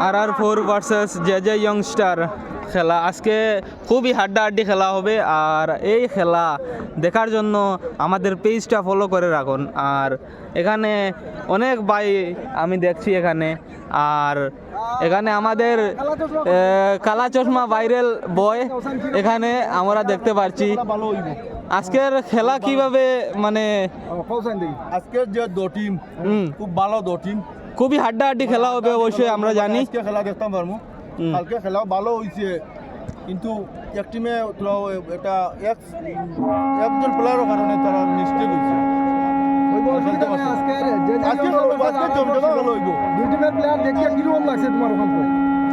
RR4 versus J ইয়ংস্টার খেলা আজকে খুবই হাড্ডাহাড্ডি খেলা হবে। আর এই খেলা দেখার জন্য আমাদের পেজটা ফলো করে রাখুন। আর এখানে অনেক ভাই আমি দেখছি এখানে। আর এখানে আমাদের কালা চশমা ভাইরাল বয় এখানে আমরা দেখতে পাচ্ছি। আজকের খেলা কিভাবে মানে আজকের যে দো টিম খুব ভালো দো টিম, খুবই হাড্ডাহাড্ডি খেলা হবে অবশ্যই আমরা জানি। আজকে খেলা দেখতাম পারবো, কালকে খেলাও ভালো হয়েছে, কিন্তু এক টিমে এটা একজন প্লেয়ারের কারণে তারা মিস্টেক হয়েছে।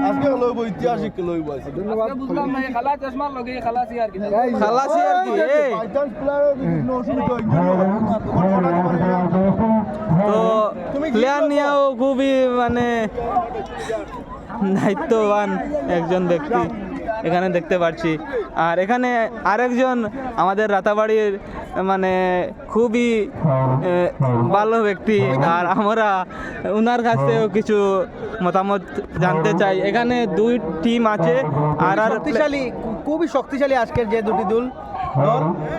আজকে লইব ঐতিহাসিক লইব আছে। ধন্যবাদ। বুঝলাম না খালা চশমার লগে খালাসি আর কি খালাসি আর কি বাইচান্স প্লেয়ার বিভিন্ন অসুবিধা তো প্লেয়ার নিয়েও খুবই মানে দায়িত্ববান একজন ব্যক্তি এখানে দেখতে পাচ্ছি। আর এখানে আরেকজন আমাদের রাতাবাড়ির মানে খুবই ভালো ব্যক্তি, আর আমরা ওনার কাছ থেকেও কিছু মতামত জানতে চাই। এখানে দুই টিম আছে আর শক্তিশালী, খুবই শক্তিশালী আজকের যে দুটি দল।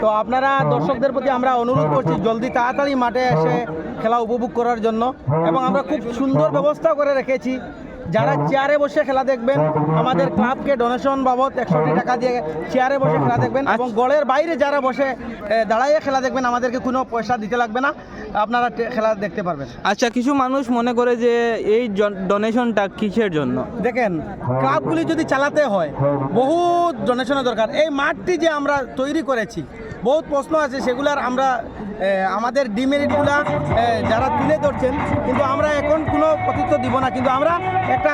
তো আপনারা দর্শকদের প্রতি আমরা অনুরোধ করছি জলদি তাড়াতাড়ি মাঠে এসে খেলা উপভোগ করার জন্য, এবং আমরা খুব সুন্দর ব্যবস্থা করে রেখেছি। যারা চেয়ারে বসে খেলা দেখবেন আমাদের ক্লাবকে ডোনেশন বাবদ 100 টাকা দিয়ে চেয়ারে বসে খেলা দেখবেন, এবং গড়ের বাইরে যারা বসে দাঁড়াইয়ে খেলা দেখবেন আমাদেরকে কোনো পয়সা দিতে লাগবে না, আপনারা খেলা দেখতে পারবেন। আচ্ছা, কিছু মানুষ মনে করে যে এই ডোনেশনটা কিসের জন্য? দেখেন, ক্লাবগুলি যদি চালাতে হয় বহুত ডোনেশনের দরকার। এই মাঠটি যে আমরা তৈরি করেছি বহুত প্রশ্ন আছে, সেগুলার আমরা আমাদের ডিমেরিটগুলা যারা তুলে ধরছেন, কিন্তু আমরা এখন কোনো প্রত্যুত্তর দিব না। কিন্তু আমরা একটা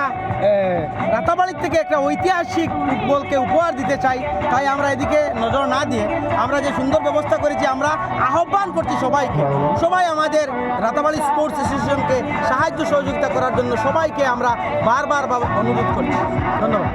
রাতাবাড়ির থেকে একটা ঐতিহাসিক ফুটবলকে উপহার দিতে চাই, তাই আমরা এদিকে নজর না দিয়ে আমরা যে সুন্দর ব্যবস্থা করেছি আমরা আহ্বান করছি সবাইকে, সবাই আমাদের রাতাবাড়ি স্পোর্টস অ্যাসোসিয়েশনকে সাহায্য সহযোগিতা করার জন্য সবাইকে আমরা বারবার অনুরোধ করছি। ধন্যবাদ।